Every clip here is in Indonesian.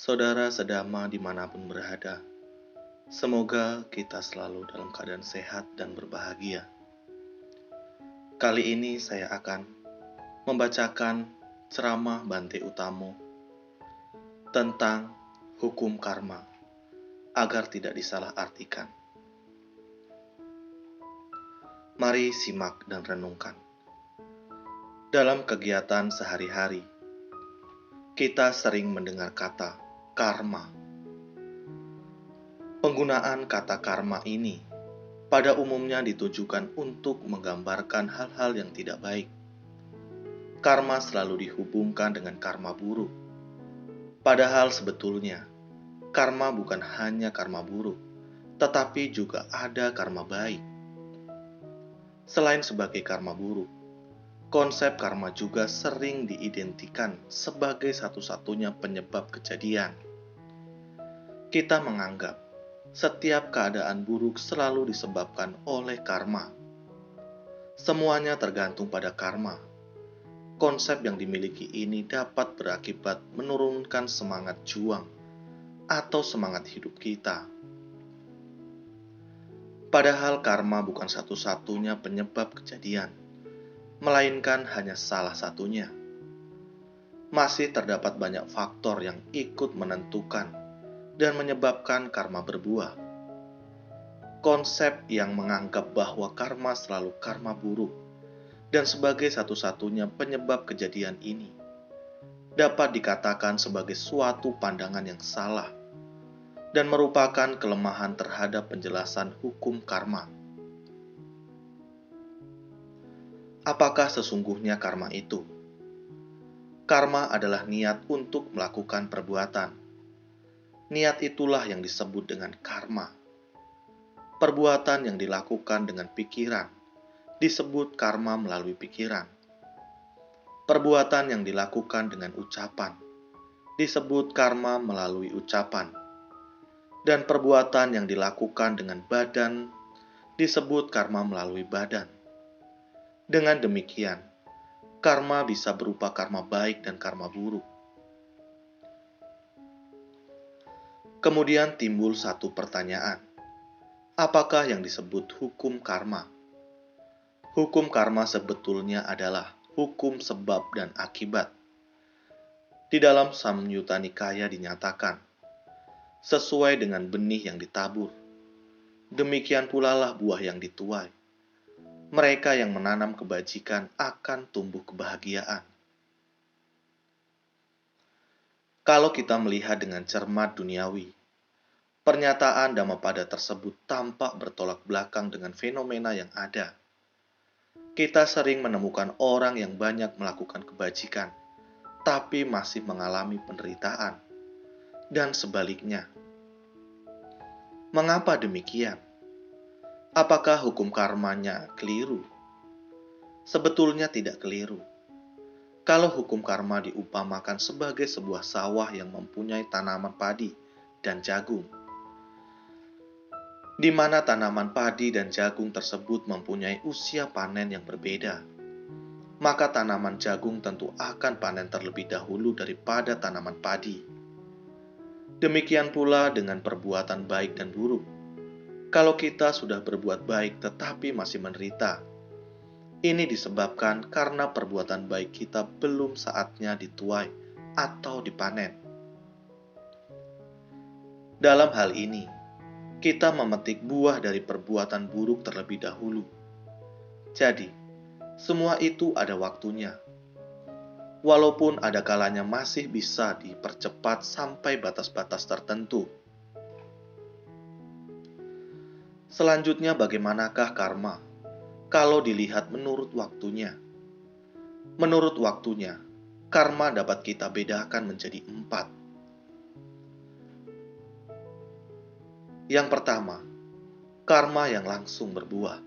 Saudara sedama dimanapun berada, semoga kita selalu dalam keadaan sehat dan berbahagia. Kali ini saya akan membacakan ceramah Bante Utomo tentang hukum karma agar tidak disalahartikan. Mari simak dan renungkan. Dalam kegiatan sehari-hari, kita sering mendengar kata karma. Penggunaan kata karma ini pada umumnya ditujukan untuk menggambarkan hal-hal yang tidak baik. Karma selalu dihubungkan dengan karma buruk. Padahal sebetulnya, karma bukan hanya karma buruk, tetapi juga ada karma baik. Selain sebagai karma buruk, konsep karma juga sering diidentikan sebagai satu-satunya penyebab kejadian. Kita menganggap setiap keadaan buruk selalu disebabkan oleh karma. Semuanya tergantung pada karma. Konsep yang dimiliki ini dapat berakibat menurunkan semangat juang atau semangat hidup kita. Padahal karma bukan satu-satunya penyebab kejadian, melainkan hanya salah satunya. Masih terdapat banyak faktor yang ikut menentukan dan menyebabkan karma berbuah. Konsep yang menganggap bahwa karma selalu karma buruk dan sebagai satu-satunya penyebab kejadian ini dapat dikatakan sebagai suatu pandangan yang salah dan merupakan kelemahan terhadap penjelasan hukum karma. Apakah sesungguhnya karma itu? Karma adalah niat untuk melakukan perbuatan. Niat itulah yang disebut dengan karma. Perbuatan yang dilakukan dengan pikiran disebut karma melalui pikiran. Perbuatan yang dilakukan dengan ucapan disebut karma melalui ucapan. Dan perbuatan yang dilakukan dengan badan disebut karma melalui badan. Dengan demikian, karma bisa berupa karma baik dan karma buruk. Kemudian timbul satu pertanyaan. Apakah yang disebut hukum karma? Hukum karma sebetulnya adalah hukum sebab dan akibat. Di dalam Samyutta Nikaya dinyatakan, sesuai dengan benih yang ditabur, demikian pula lah buah yang dituai. Mereka yang menanam kebajikan akan tumbuh kebahagiaan. Kalau kita melihat dengan cermat duniawi, pernyataan Dhammapada tersebut tampak bertolak belakang dengan fenomena yang ada. Kita sering menemukan orang yang banyak melakukan kebajikan, tapi masih mengalami penderitaan, dan sebaliknya. Mengapa demikian? Apakah hukum karmanya keliru? Sebetulnya tidak keliru. Kalau hukum karma diupamakan sebagai sebuah sawah yang mempunyai tanaman padi dan jagung, di mana tanaman padi dan jagung tersebut mempunyai usia panen yang berbeda, maka tanaman jagung tentu akan panen terlebih dahulu daripada tanaman padi. Demikian pula dengan perbuatan baik dan buruk. Kalau kita sudah berbuat baik tetapi masih menderita, ini disebabkan karena perbuatan baik kita belum saatnya dituai atau dipanen. Dalam hal ini, kita memetik buah dari perbuatan buruk terlebih dahulu. Jadi, semua itu ada waktunya. Walaupun ada kalanya masih bisa dipercepat sampai batas-batas tertentu. Selanjutnya, bagaimanakah karma kalau dilihat menurut waktunya? Menurut waktunya, karma dapat kita bedakan menjadi 4. Yang pertama, karma yang langsung berbuah.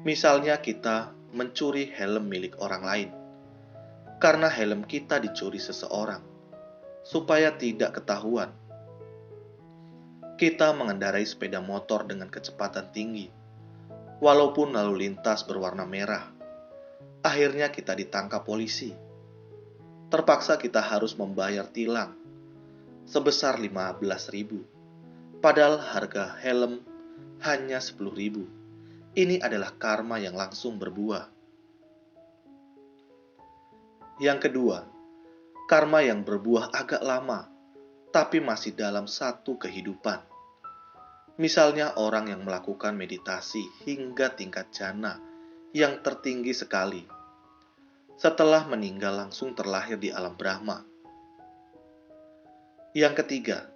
Misalnya kita mencuri helm milik orang lain, karena helm kita dicuri seseorang, supaya tidak ketahuan. Kita mengendarai sepeda motor dengan kecepatan tinggi, walaupun lalu lintas berwarna merah. Akhirnya kita ditangkap polisi. Terpaksa kita harus membayar tilang sebesar 15.000, padahal harga helm hanya 10.000. Ini adalah karma yang langsung berbuah. Yang kedua, karma yang berbuah agak lama, tapi masih dalam satu kehidupan. Misalnya orang yang melakukan meditasi hingga tingkat jana yang tertinggi sekali. Setelah meninggal langsung terlahir di alam Brahma. Yang ketiga,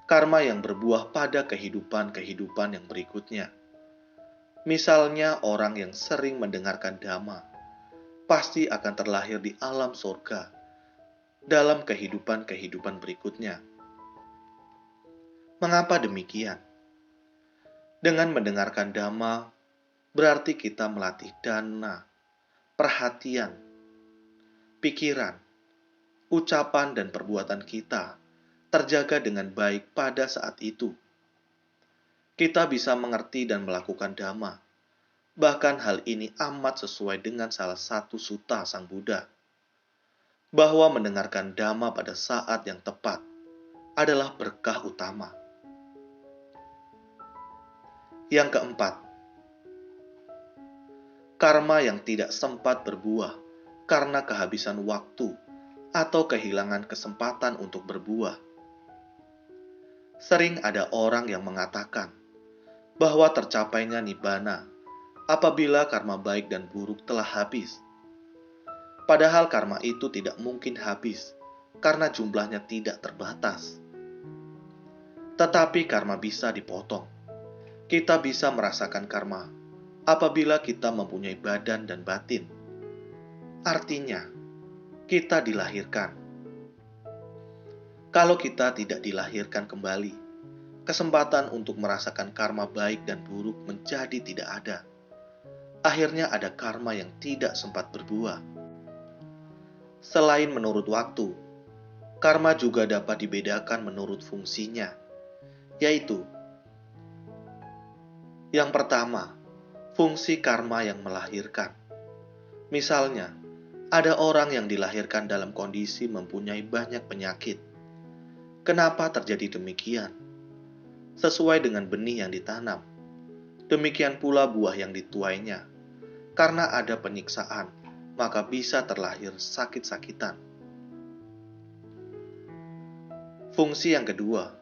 karma yang berbuah pada kehidupan-kehidupan yang berikutnya. Misalnya orang yang sering mendengarkan Dhamma, pasti akan terlahir di alam surga dalam kehidupan-kehidupan berikutnya. Mengapa demikian? Dengan mendengarkan Dhamma, berarti kita melatih dana, perhatian, pikiran, ucapan dan perbuatan kita terjaga dengan baik pada saat itu. Kita bisa mengerti dan melakukan Dhamma. Bahkan hal ini amat sesuai dengan salah satu sutta Sang Buddha, bahwa mendengarkan Dhamma pada saat yang tepat adalah berkah utama. Yang keempat, karma yang tidak sempat berbuah karena kehabisan waktu atau kehilangan kesempatan untuk berbuah. Sering ada orang yang mengatakan bahwa tercapainya nibbana apabila karma baik dan buruk telah habis. Padahal karma itu tidak mungkin habis karena jumlahnya tidak terbatas. Tetapi karma bisa dipotong. Kita bisa merasakan karma apabila kita mempunyai badan dan batin. Artinya, kita dilahirkan. Kalau kita tidak dilahirkan kembali, kesempatan untuk merasakan karma baik dan buruk menjadi tidak ada. Akhirnya ada karma yang tidak sempat berbuah. Selain menurut waktu, karma juga dapat dibedakan menurut fungsinya, yaitu yang pertama, fungsi karma yang melahirkan. Misalnya, ada orang yang dilahirkan dalam kondisi mempunyai banyak penyakit. Kenapa terjadi demikian? Sesuai dengan benih yang ditanam. Demikian pula buah yang dituainya. Karena ada penyiksaan, maka bisa terlahir sakit-sakitan. Fungsi yang kedua,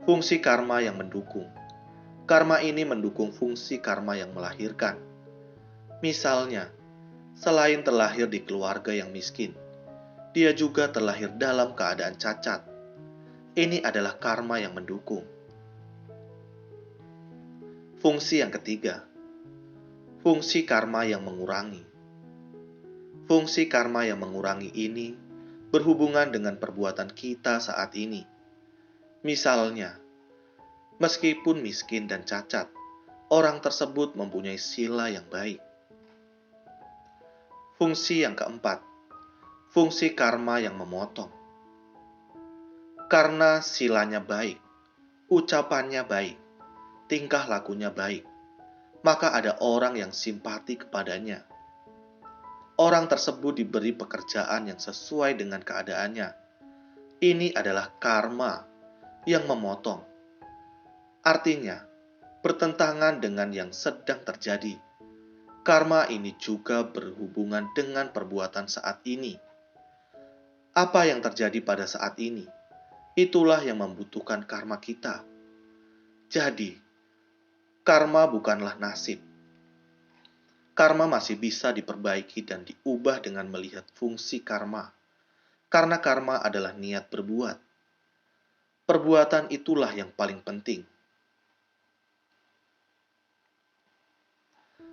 fungsi karma yang mendukung. Karma ini mendukung fungsi karma yang melahirkan. Misalnya, selain terlahir di keluarga yang miskin, dia juga terlahir dalam keadaan cacat. Ini adalah karma yang mendukung. Fungsi yang ketiga, fungsi karma yang mengurangi. Fungsi karma yang mengurangi ini berhubungan dengan perbuatan kita saat ini. Misalnya, meskipun miskin dan cacat, orang tersebut mempunyai sila yang baik. Fungsi yang keempat, fungsi karma yang memotong. Karena silanya baik, ucapannya baik, tingkah lakunya baik, maka ada orang yang simpati kepadanya. Orang tersebut diberi pekerjaan yang sesuai dengan keadaannya. Ini adalah karma yang memotong. Artinya, bertentangan dengan yang sedang terjadi. Karma ini juga berhubungan dengan perbuatan saat ini. Apa yang terjadi pada saat ini, itulah yang membutuhkan karma kita. Jadi, karma bukanlah nasib. Karma masih bisa diperbaiki dan diubah dengan melihat fungsi karma. Karena karma adalah niat berbuat. Perbuatan itulah yang paling penting.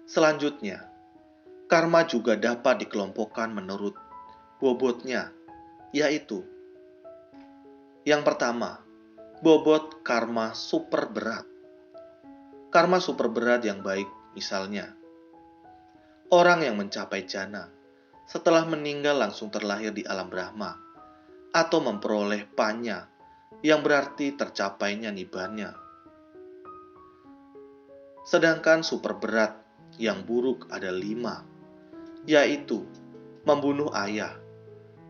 Selanjutnya, karma juga dapat dikelompokkan menurut bobotnya, yaitu yang pertama, bobot karma super berat. Karma super berat yang baik, misalnya, orang yang mencapai jana setelah meninggal langsung terlahir di alam Brahma, atau memperoleh panya, yang berarti tercapainya nibbana. Sedangkan super berat yang buruk ada 5, yaitu membunuh ayah,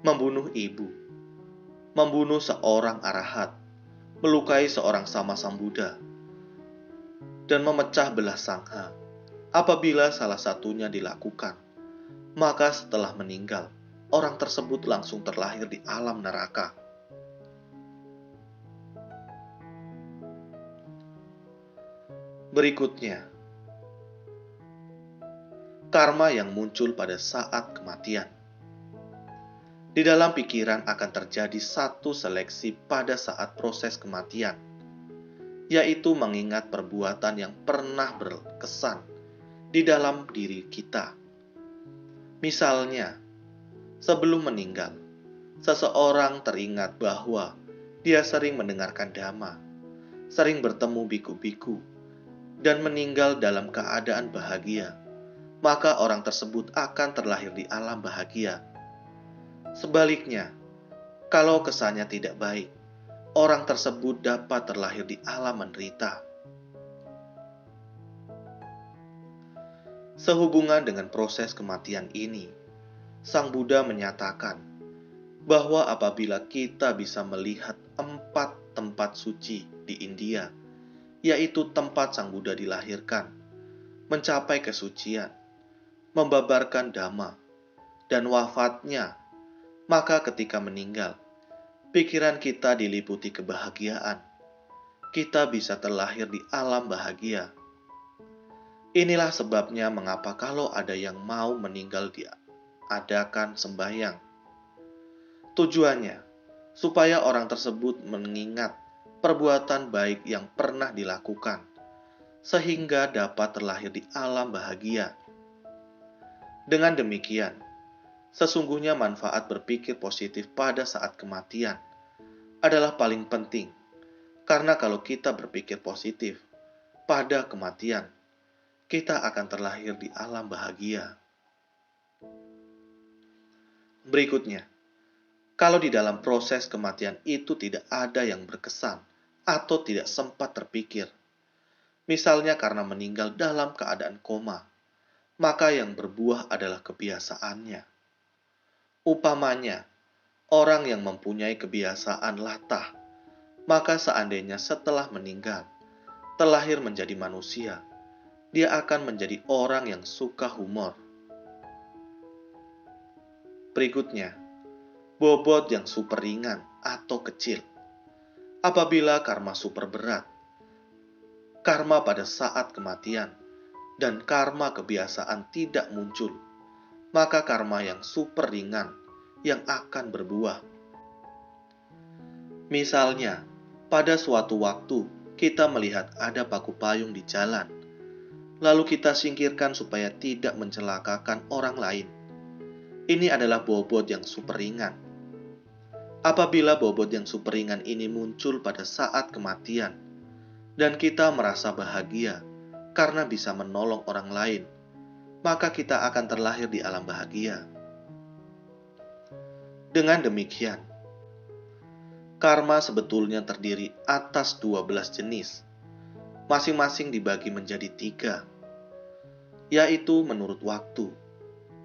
membunuh ibu, membunuh seorang arahat, melukai seorang sama Sambuddha, dan memecah belah sangha. Apabila salah satunya dilakukan, maka setelah meninggal, orang tersebut langsung terlahir di alam neraka. Berikutnya, karma yang muncul pada saat kematian. Di dalam pikiran akan terjadi satu seleksi pada saat proses kematian, yaitu mengingat perbuatan yang pernah berkesan di dalam diri kita. Misalnya, sebelum meninggal, seseorang teringat bahwa dia sering mendengarkan dhamma, sering bertemu biku-biku, dan meninggal dalam keadaan bahagia, maka orang tersebut akan terlahir di alam bahagia. Sebaliknya, kalau kesannya tidak baik, orang tersebut dapat terlahir di alam menderita. Sehubungan dengan proses kematian ini, Sang Buddha menyatakan bahwa apabila kita bisa melihat 4 tempat suci di India, yaitu tempat Sang Buddha dilahirkan, mencapai kesucian, membabarkan dhamma, dan wafatnya, maka ketika meninggal, pikiran kita diliputi kebahagiaan. Kita bisa terlahir di alam bahagia. Inilah sebabnya mengapa kalau ada yang mau meninggal diadakan sembahyang. Tujuannya, supaya orang tersebut mengingat perbuatan baik yang pernah dilakukan, sehingga dapat terlahir di alam bahagia. Dengan demikian, sesungguhnya manfaat berpikir positif pada saat kematian adalah paling penting, karena kalau kita berpikir positif pada kematian, kita akan terlahir di alam bahagia. Berikutnya, kalau di dalam proses kematian itu tidak ada yang berkesan atau tidak sempat terpikir, misalnya karena meninggal dalam keadaan koma, maka yang berbuah adalah kebiasaannya. Upamanya, orang yang mempunyai kebiasaan latah, maka seandainya setelah meninggal, terlahir menjadi manusia, dia akan menjadi orang yang suka humor. Berikutnya, bobot yang super ringan atau kecil. Apabila karma super berat, karma pada saat kematian, dan karma kebiasaan tidak muncul, maka karma yang super ringan yang akan berbuah. Misalnya, pada suatu waktu kita melihat ada paku payung di jalan, lalu kita singkirkan supaya tidak mencelakakan orang lain. Ini adalah bobot yang super ringan. Apabila bobot yang super ringan ini muncul pada saat kematian, dan kita merasa bahagia karena bisa menolong orang lain, maka kita akan terlahir di alam bahagia. Dengan demikian, karma sebetulnya terdiri atas 12 jenis, masing-masing dibagi menjadi 3, yaitu menurut waktu,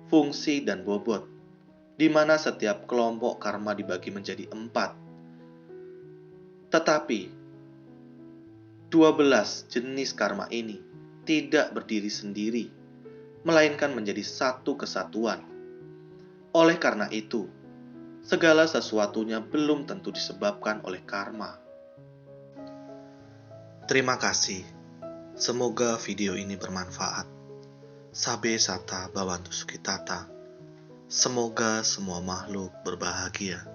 fungsi, dan bobot, di mana setiap kelompok karma dibagi menjadi 4. Tetapi, 12 jenis karma ini tidak berdiri sendiri, melainkan menjadi satu kesatuan. Oleh karena itu, segala sesuatunya belum tentu disebabkan oleh karma. Terima kasih. Semoga video ini bermanfaat. Sabe sata bawantu sukitata. Semoga semua makhluk berbahagia.